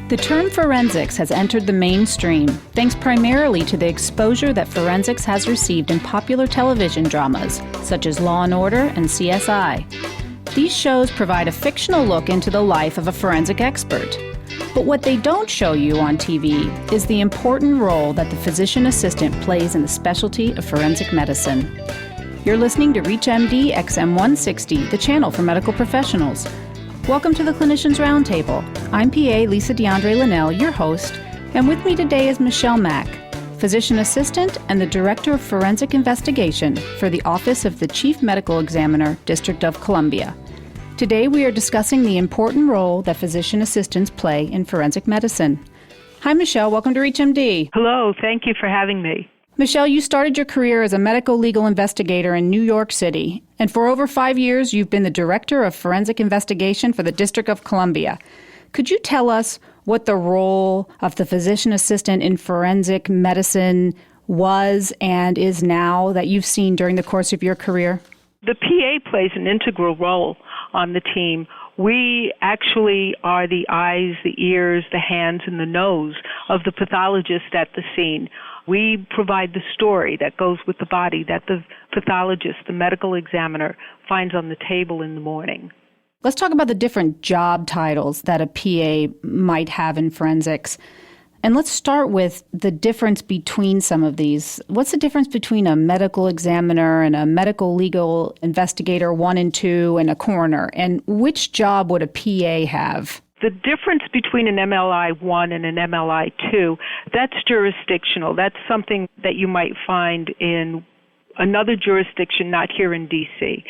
The term forensics has entered the mainstream thanks primarily to the exposure that forensics has received in popular television dramas such as Law & Order and CSI. These shows provide a fictional look into the life of a forensic expert. But what they don't show you on TV is the important role that the physician assistant plays in the specialty of forensic medicine. You're listening to ReachMD XM160, the channel for medical professionals. Welcome to the Clinicians Roundtable. I'm PA Lisa D'Andrea Lenell, your host, and with me today is Michelle Mack, physician assistant and the Director of Forensic Investigation for the Office of the Chief Medical Examiner, District of Columbia. Today we are discussing the important role that physician assistants play in forensic medicine. Hi Michelle, welcome to ReachMD. Hello, thank you for having me. Michelle, you started your career as a medical legal investigator in New York City, and for over 5 years you've been the Director of Forensic Investigation for the District of Columbia. Could you tell us what the role of the physician assistant in forensic medicine was and is now that you've seen during the course of your career? The PA plays an integral role on the team. We actually are the eyes, the ears, the hands, and the nose of the pathologist at the scene. We provide the story that goes with the body that the pathologist, the medical examiner, finds on the table in the morning. Let's talk about the different job titles that a PA might have in forensics. And let's start with the difference between some of these. What's the difference between a medical examiner and a medical legal investigator 1 and 2 and a coroner? And which job would a PA have? The difference between an MLI-1 and an MLI-2, that's jurisdictional. That's something that you might find in another jurisdiction, not here in D.C.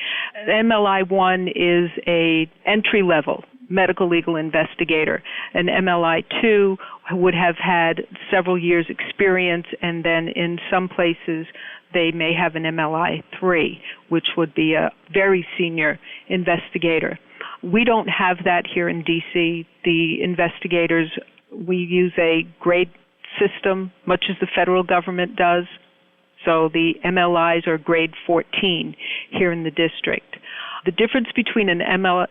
MLI-1 is a entry-level medical legal investigator. An MLI-2 would have had several years' experience, and then in some places they may have an MLI-3, which would be a very senior investigator. We don't have that here in D.C. The investigators, we use a grade system, much as the federal government does. So the MLIs are grade 14 here in the district. The difference between an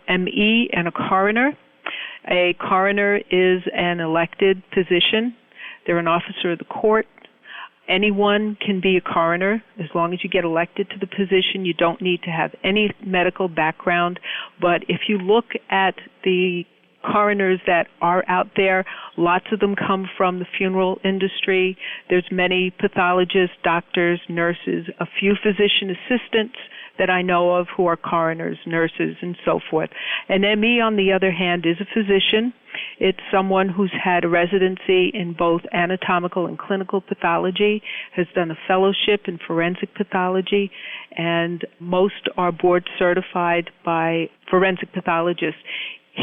ME and a coroner is an elected position. They're an officer of the court. Anyone can be a coroner as long as you get elected to the position. You don't need to have any medical background. But if you look at the coroners that are out there, lots of them come from the funeral industry. There's many pathologists, doctors, nurses, a few physician assistants that I know of who are coroners, nurses, and so forth. An ME, on the other hand, is a physician. It's someone who's had a residency in both anatomical and clinical pathology, has done a fellowship in forensic pathology, and most are board certified by forensic pathologists.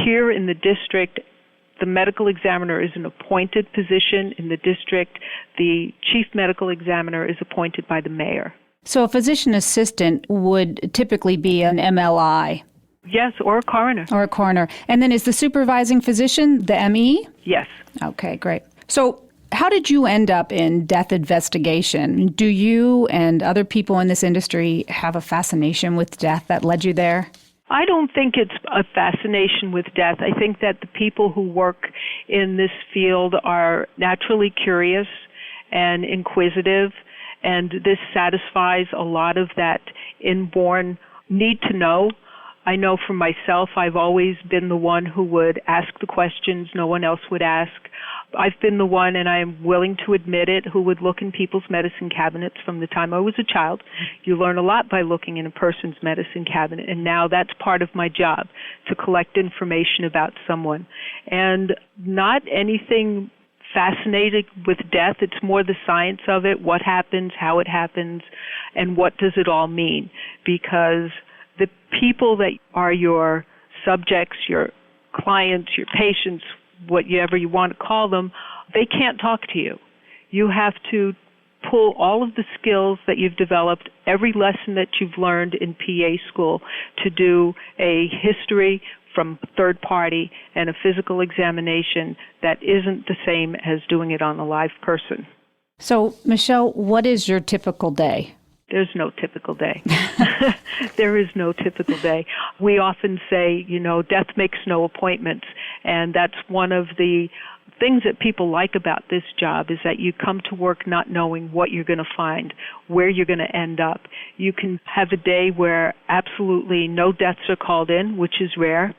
Here in the district, the medical examiner is an appointed position. In the district, the chief medical examiner is appointed by the mayor. So a physician assistant would typically be an MLI. Yes, or a coroner. Or a coroner. And then is the supervising physician the ME? Yes. Okay, great. So how did you end up in death investigation? Do you and other people in this industry have a fascination with death that led you there? I don't think it's a fascination with death. I think that the people who work in this field are naturally curious and inquisitive, and this satisfies a lot of that inborn need to know. I know for myself, I've always been the one who would ask the questions no one else would ask. I've been the one, and I am willing to admit it, who would look in people's medicine cabinets from the time I was a child. You learn a lot by looking in a person's medicine cabinet, and now that's part of my job, to collect information about someone. And not anything fascinated with death. It's more the science of it, what happens, how it happens, and what does it all mean. Because the people that are your subjects, your clients, your patients, whatever you want to call them, they can't talk to you. You have to pull all of the skills that you've developed, every lesson that you've learned in PA school, to do a history from third party and a physical examination that isn't the same as doing it on a live person. So, Michelle, what is your typical day? There's no typical day. There is no typical day. We often say, death makes no appointments, and that's one of the things that people like about this job is that you come to work not knowing what you're going to find, where you're going to end up. You can have a day where absolutely no deaths are called in, which is rare,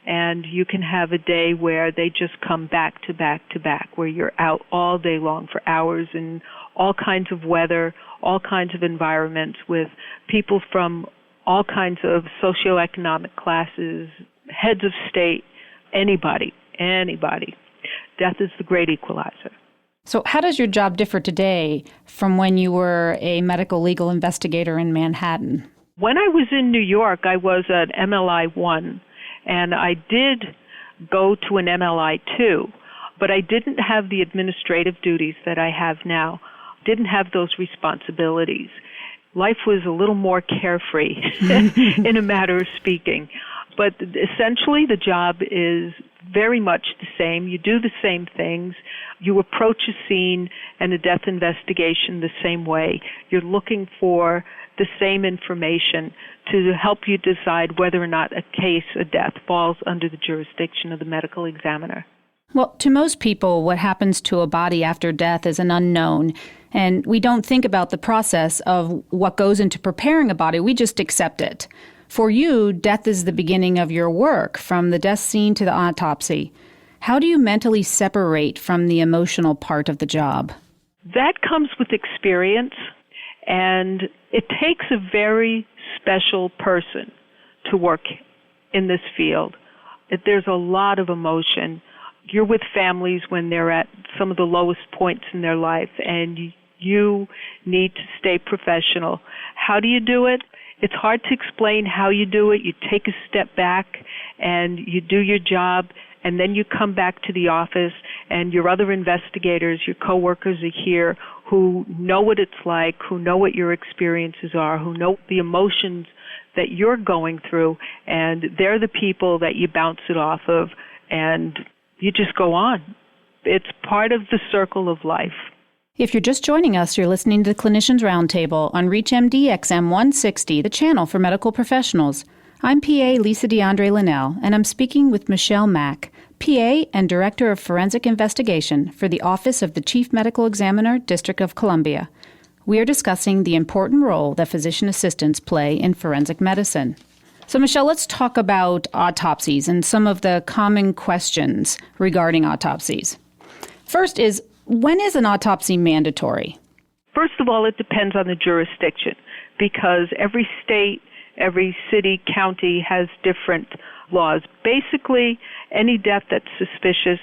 and you can have a day where they just come back to back to back, where you're out all day long for hours in all kinds of weather, all kinds of environments with people from all kinds of socioeconomic classes, heads of state, anybody. Death is the great equalizer. So how does your job differ today from when you were a medical legal investigator in Manhattan? When I was in New York, I was an MLI 1, and I did go to an MLI 2, but I didn't have the administrative duties that I have now, didn't have those responsibilities. Life was a little more carefree, in a matter of speaking. But essentially, the job is very much the same. You do the same things. You approach a scene and a death investigation the same way. You're looking for the same information to help you decide whether or not a case, a death, falls under the jurisdiction of the medical examiner. Well, to most people, what happens to a body after death is an unknown, and we don't think about the process of what goes into preparing a body. We just accept it. For you, death is the beginning of your work, from the death scene to the autopsy. How do you mentally separate from the emotional part of the job? That comes with experience, and it takes a very special person to work in this field. There's a lot of emotion. You're with families when they're at some of the lowest points in their life, and you need to stay professional. How do you do it? It's hard to explain how you do it. You take a step back and you do your job, and then you come back to the office, and your other investigators, your coworkers are here who know what it's like, who know what your experiences are, who know the emotions that you're going through, and they're the people that you bounce it off of, and you just go on. It's part of the circle of life. If you're just joining us, you're listening to the Clinicians Roundtable on ReachMD XM 160, the channel for medical professionals. I'm PA Lisa D'Andrea Lenell, and I'm speaking with Michelle Mack, PA and Director of Forensic Investigation for the Office of the Chief Medical Examiner, District of Columbia. We are discussing the important role that physician assistants play in forensic medicine. So, Michelle, let's talk about autopsies and some of the common questions regarding autopsies. First is, when is an autopsy mandatory? First of all, it depends on the jurisdiction, because every state, every city, county has different laws. Basically, any death that's suspicious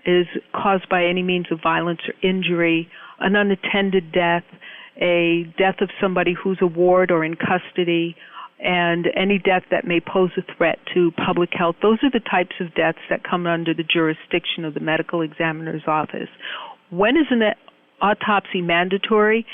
is caused by any means of violence or injury, an unattended death, a death of somebody who's a ward or in custody, and any death that may pose a threat to public health. Those are the types of deaths that come under the jurisdiction of the medical examiner's office. When is an autopsy mandatory?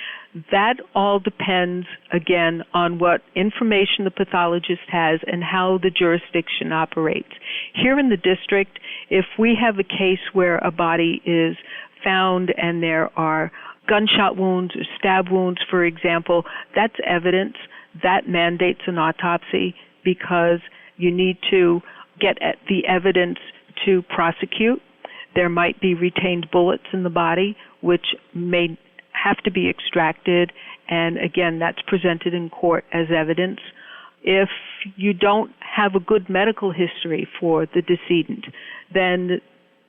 That all depends, again, on what information the pathologist has and how the jurisdiction operates. Here in the district, if we have a case where a body is found and there are gunshot wounds or stab wounds, for example, that's evidence. That mandates an autopsy because you need to get at the evidence to prosecute. There might be retained bullets in the body, which may have to be extracted, and again, that's presented in court as evidence. If you don't have a good medical history for the decedent, then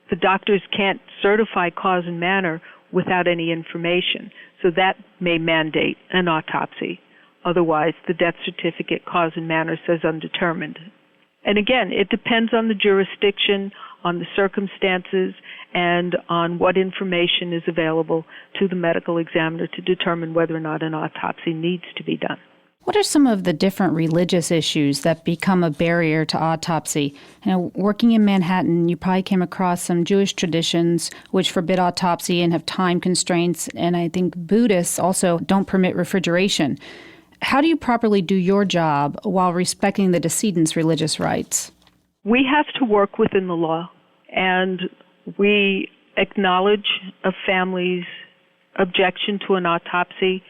the doctors can't certify cause and manner without any information. So that may mandate an autopsy. Otherwise, the death certificate, cause and manner, says undetermined. And again, it depends on the jurisdiction, on the circumstances, and on what information is available to the medical examiner to determine whether or not an autopsy needs to be done. What are some of the different religious issues that become a barrier to autopsy? You know, working in Manhattan, you probably came across some Jewish traditions which forbid autopsy and have time constraints, and I think Buddhists also don't permit refrigeration. How do you properly do your job while respecting the decedent's religious rights? We have to work within the law, and we acknowledge a family's objection to an autopsy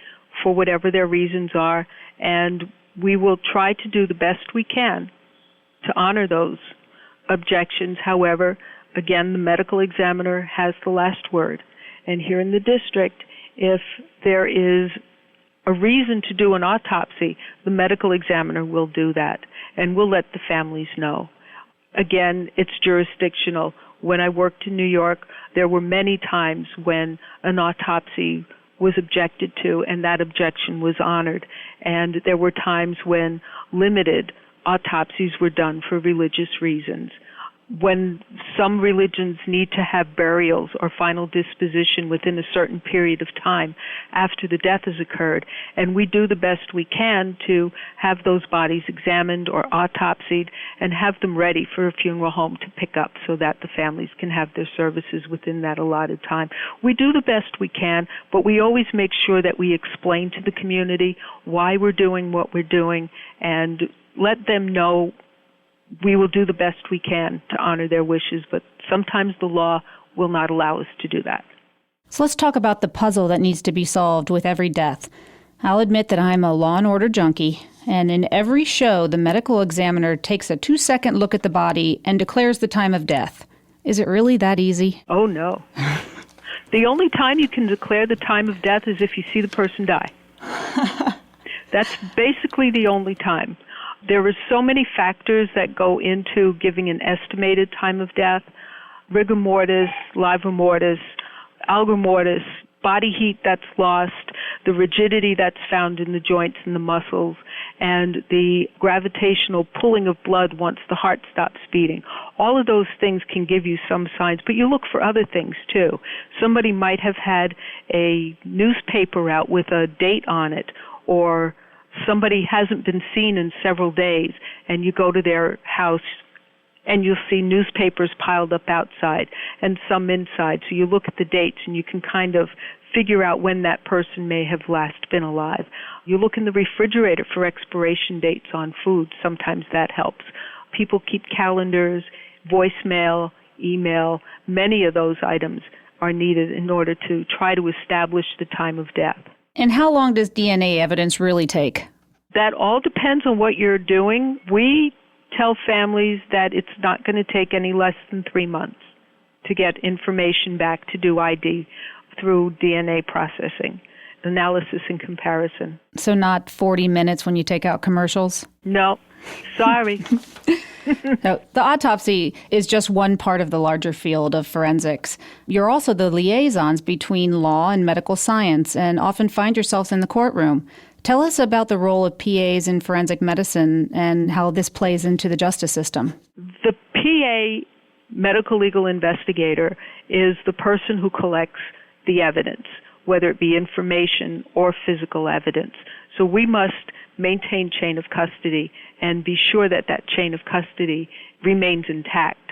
for whatever their reasons are, and we will try to do the best we can to honor those objections. However, again, the medical examiner has the last word. And here in the district, if there is a reason to do an autopsy, the medical examiner will do that, and we'll let the families know. Again, it's jurisdictional. When I worked in New York, there were many times when an autopsy was objected to, and that objection was honored. And there were times when limited autopsies were done for religious reasons. When some religions need to have burials or final disposition within a certain period of time after the death has occurred, and we do the best we can to have those bodies examined or autopsied and have them ready for a funeral home to pick up so that the families can have their services within that allotted time. We do the best we can, but we always make sure that we explain to the community why we're doing what we're doing and let them know we will do the best we can to honor their wishes, but sometimes the law will not allow us to do that. So let's talk about the puzzle that needs to be solved with every death. I'll admit that I'm a Law and Order junkie, and in every show, the medical examiner takes a 2-second look at the body and declares the time of death. Is it really that easy? Oh, no. The only time you can declare the time of death is if you see the person die. That's basically the only time. There are so many factors that go into giving an estimated time of death: rigor mortis, livor mortis, algor mortis, body heat that's lost, the rigidity that's found in the joints and the muscles, and the gravitational pulling of blood once the heart stops beating. All of those things can give you some signs, but you look for other things too. Somebody might have had a newspaper out with a date on it, or somebody hasn't been seen in several days, and you go to their house and you'll see newspapers piled up outside and some inside. So you look at the dates and you can kind of figure out when that person may have last been alive. You look in the refrigerator for expiration dates on food. Sometimes that helps. People keep calendars, voicemail, email. Many of those items are needed in order to try to establish the time of death. And how long does DNA evidence really take? That all depends on what you're doing. We tell families that it's not going to take any less than 3 months to get information back to do ID through DNA processing, analysis and comparison. So not 40 minutes when you take out commercials? No, sorry. So the autopsy is just one part of the larger field of forensics. You're also the liaisons between law and medical science and often find yourselves in the courtroom. Tell us about the role of PAs in forensic medicine and how this plays into the justice system. The PA, medical legal investigator, is the person who collects the evidence, whether it be information or physical evidence. So we must maintain chain of custody and be sure that that chain of custody remains intact.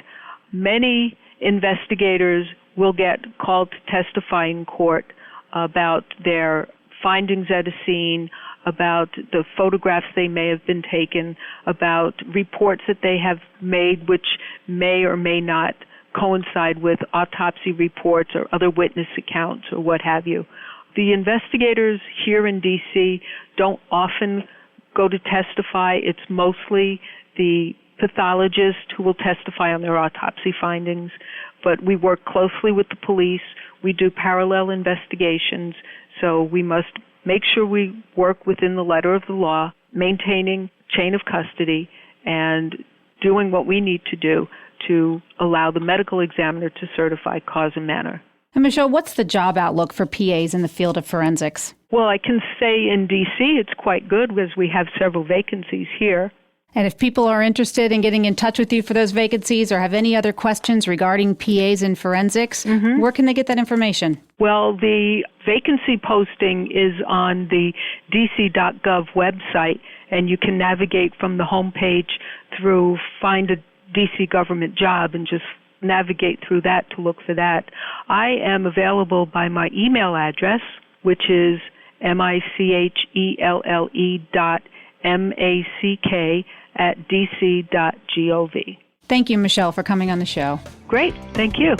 Many investigators will get called to testify in court about their findings at a scene, about the photographs they may have been taken, about reports that they have made which may or may not coincide with autopsy reports or other witness accounts or what have you. The investigators here in D.C. don't often go to testify. It's mostly the pathologist who will testify on their autopsy findings, but we work closely with the police. We do parallel investigations, so we must make sure we work within the letter of the law, maintaining chain of custody and doing what we need to do to allow the medical examiner to certify cause and manner. And Michelle, what's the job outlook for PAs in the field of forensics? Well, I can say in D.C. it's quite good because we have several vacancies here. And if people are interested in getting in touch with you for those vacancies or have any other questions regarding PAs in forensics, where can they get that information? Well, the vacancy posting is on the dc.gov website, and you can navigate from the homepage through Find a D.C. Government Job and just navigate through that to look for that. I am available by my email address, which is michelle.mack@dc.gov. Thank you, Michelle, for coming on the show. Great. Thank you.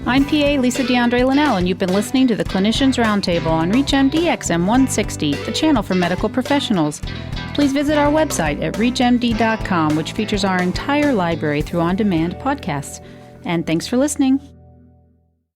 I'm PA Lisa D'Andrea Lenell, and you've been listening to the Clinicians Roundtable on ReachMD XM 160, the channel for medical professionals. Please visit our website at reachmd.com, which features our entire library through on-demand podcasts. And thanks for listening.